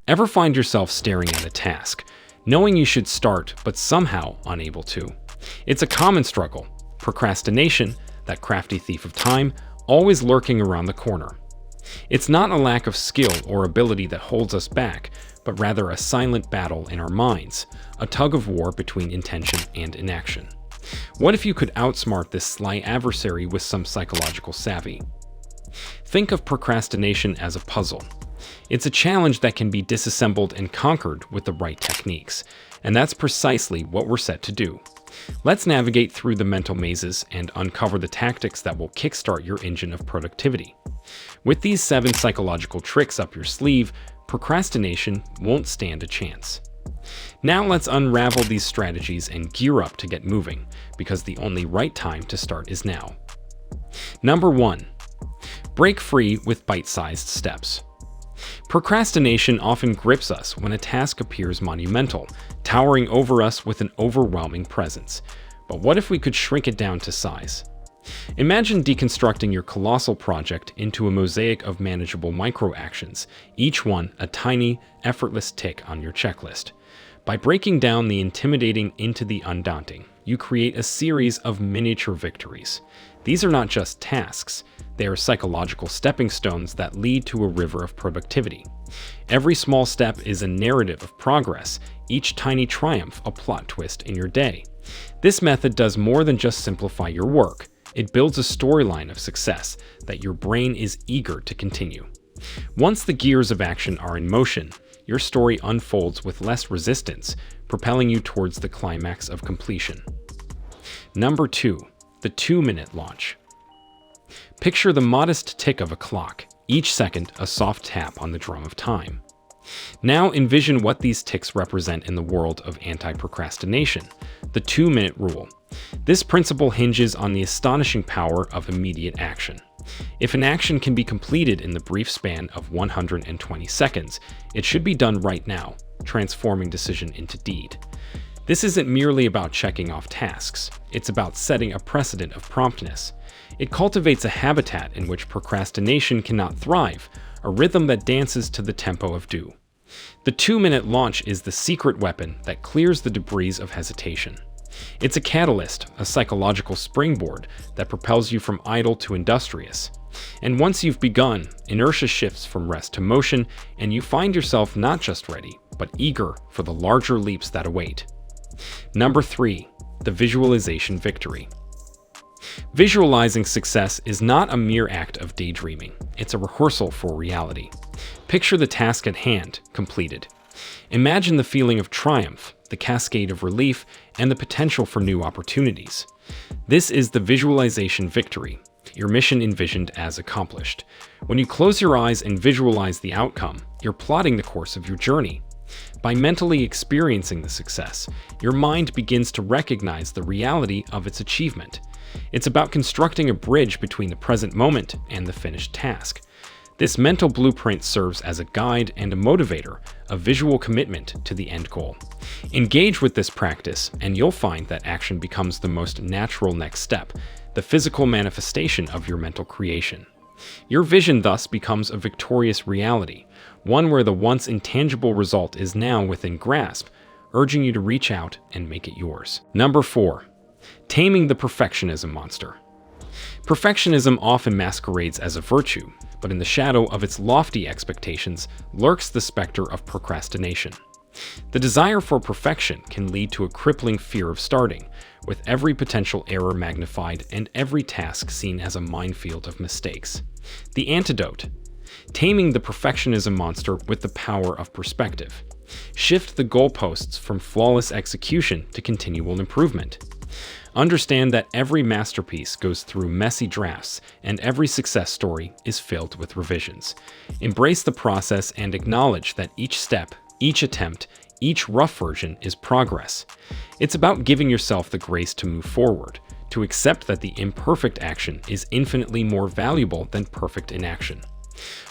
Ever find yourself staring at a task, knowing you should start but somehow unable to? It's a common struggle. Procrastination, that crafty thief of time, always lurking around the corner. It's not a lack of skill or ability that holds us back, but rather a silent battle in our minds, a tug of war between intention and inaction. What if you could outsmart this sly adversary with some psychological savvy? Think of procrastination as a puzzle. It's a challenge that can be disassembled and conquered with the right techniques, and that's precisely what we're set to do. Let's navigate through the mental mazes and uncover the tactics that will kickstart your engine of productivity. With these 7 psychological tricks up your sleeve, procrastination won't stand a chance. Now let's unravel these strategies and gear up to get moving, because the only right time to start is now. Number 1. Break free with bite-sized steps. Procrastination often grips us when a task appears monumental, towering over us with an overwhelming presence. But what if we could shrink it down to size? Imagine deconstructing your colossal project into a mosaic of manageable micro-actions, each one a tiny, effortless tick on your checklist. By breaking down the intimidating into the undaunting, you create a series of miniature victories. These are not just tasks, they are psychological stepping stones that lead to a river of productivity. Every small step is a narrative of progress, each tiny triumph a plot twist in your day. This method does more than just simplify your work. It builds a storyline of success that your brain is eager to continue. Once the gears of action are in motion, your story unfolds with less resistance, propelling you towards the climax of completion. Number 2. The 2-minute launch. Picture the modest tick of a clock, each second a soft tap on the drum of time. Now envision what these ticks represent in the world of anti-procrastination, the 2-minute rule. This principle hinges on the astonishing power of immediate action. If an action can be completed in the brief span of 120 seconds, it should be done right now, transforming decision into deed. This isn't merely about checking off tasks, it's about setting a precedent of promptness. It cultivates a habitat in which procrastination cannot thrive, a rhythm that dances to the tempo of do. The 2-minute launch is the secret weapon that clears the debris of hesitation. It's a catalyst, a psychological springboard that propels you from idle to industrious. And once you've begun, inertia shifts from rest to motion, and you find yourself not just ready, but eager for the larger leaps that await. Number 3. The visualization victory. Visualizing success is not a mere act of daydreaming. It's a rehearsal for reality. Picture the task at hand, completed. Imagine the feeling of triumph, the cascade of relief, and the potential for new opportunities. This is the visualization victory, your mission envisioned as accomplished. When you close your eyes and visualize the outcome, you're plotting the course of your journey. By mentally experiencing the success, your mind begins to recognize the reality of its achievement. It's about constructing a bridge between the present moment and the finished task. This mental blueprint serves as a guide and a motivator, a visual commitment to the end goal. Engage with this practice, and you'll find that action becomes the most natural next step, the physical manifestation of your mental creation. Your vision thus becomes a victorious reality, one where the once intangible result is now within grasp, urging you to reach out and make it yours. Number 4. Taming the perfectionism monster. Perfectionism often masquerades as a virtue, but in the shadow of its lofty expectations lurks the specter of procrastination. The desire for perfection can lead to a crippling fear of starting, with every potential error magnified and every task seen as a minefield of mistakes. The antidote: taming the perfectionism monster with the power of perspective. Shift the goalposts from flawless execution to continual improvement. Understand that every masterpiece goes through messy drafts, and every success story is filled with revisions. Embrace the process and acknowledge that each step, each attempt, each rough version is progress. It's about giving yourself the grace to move forward, to accept that the imperfect action is infinitely more valuable than perfect inaction.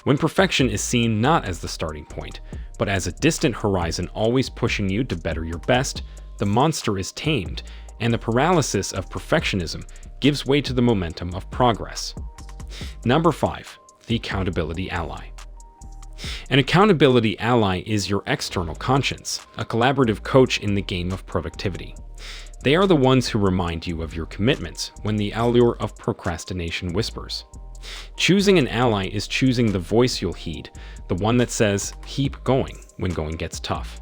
When perfection is seen not as the starting point, but as a distant horizon always pushing you to better your best, the monster is tamed, and the paralysis of perfectionism gives way to the momentum of progress. Number 5. The accountability ally. An accountability ally is your external conscience, a collaborative coach in the game of productivity. They are the ones who remind you of your commitments when the allure of procrastination whispers. Choosing an ally is choosing the voice you'll heed, the one that says, "Keep going," when going gets tough.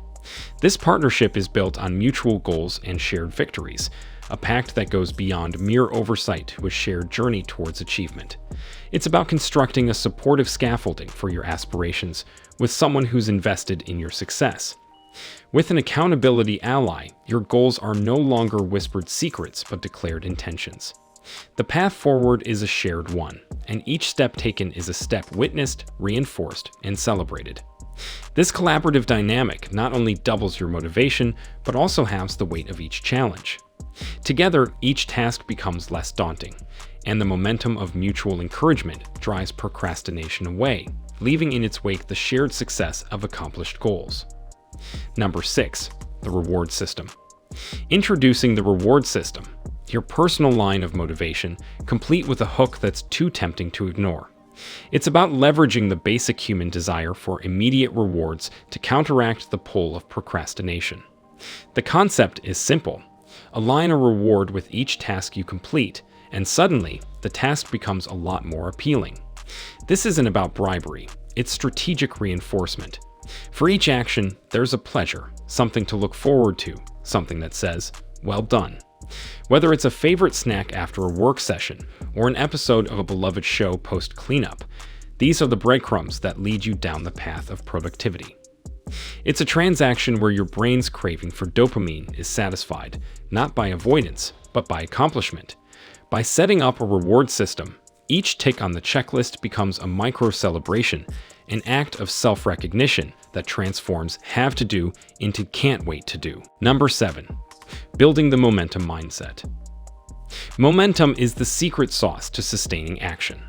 This partnership is built on mutual goals and shared victories, a pact that goes beyond mere oversight to a shared journey towards achievement. It's about constructing a supportive scaffolding for your aspirations with someone who's invested in your success. With an accountability ally, your goals are no longer whispered secrets but declared intentions. The path forward is a shared one, and each step taken is a step witnessed, reinforced, and celebrated. This collaborative dynamic not only doubles your motivation, but also halves the weight of each challenge. Together, each task becomes less daunting, and the momentum of mutual encouragement drives procrastination away, leaving in its wake the shared success of accomplished goals. Number 6. The reward system. Introducing the reward system, your personal line of motivation, complete with a hook that's too tempting to ignore. It's about leveraging the basic human desire for immediate rewards to counteract the pull of procrastination. The concept is simple. Align a reward with each task you complete, and suddenly, the task becomes a lot more appealing. This isn't about bribery, it's strategic reinforcement. For each action, there's a pleasure, something to look forward to, something that says, "Well done." Whether it's a favorite snack after a work session or an episode of a beloved show post-cleanup, these are the breadcrumbs that lead you down the path of productivity. It's a transaction where your brain's craving for dopamine is satisfied, not by avoidance, but by accomplishment. By setting up a reward system, each tick on the checklist becomes a micro-celebration, an act of self-recognition that transforms have to do into can't wait to do. Number 7. Building the momentum mindset. Momentum is the secret sauce to sustaining action.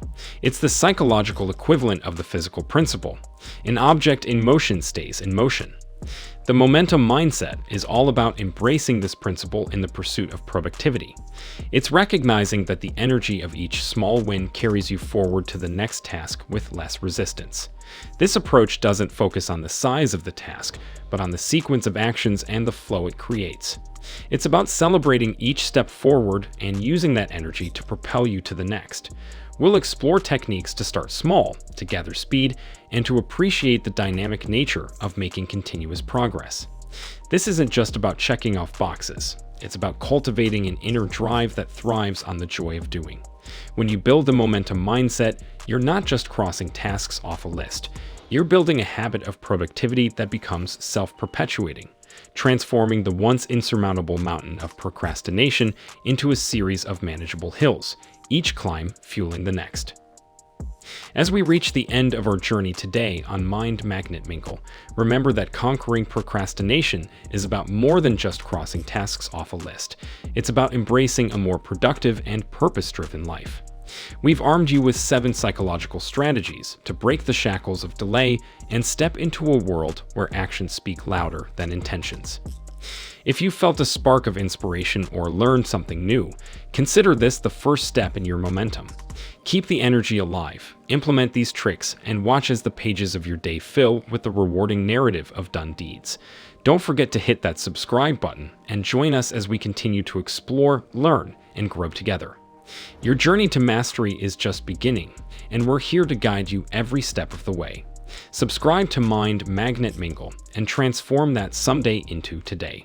It's the psychological equivalent of the physical principle. An object in motion stays in motion. The momentum mindset is all about embracing this principle in the pursuit of productivity. It's recognizing that the energy of each small win carries you forward to the next task with less resistance. This approach doesn't focus on the size of the task, but on the sequence of actions and the flow it creates. It's about celebrating each step forward and using that energy to propel you to the next. We'll explore techniques to start small, to gather speed, and to appreciate the dynamic nature of making continuous progress. This isn't just about checking off boxes. It's about cultivating an inner drive that thrives on the joy of doing. When you build the momentum mindset, you're not just crossing tasks off a list. You're building a habit of productivity that becomes self-perpetuating, transforming the once insurmountable mountain of procrastination into a series of manageable hills, each climb fueling the next. As we reach the end of our journey today on Magnet Mingle, remember that conquering procrastination is about more than just crossing tasks off a list. It's about embracing a more productive and purpose-driven life. We've armed you with 7 psychological strategies to break the shackles of delay and step into a world where actions speak louder than intentions. If you felt a spark of inspiration or learned something new, consider this the first step in your momentum. Keep the energy alive, implement these tricks, and watch as the pages of your day fill with the rewarding narrative of done deeds. Don't forget to hit that subscribe button and join us as we continue to explore, learn, and grow together. Your journey to mastery is just beginning, and we're here to guide you every step of the way. Subscribe to Magnet Mingle and transform that someday into today.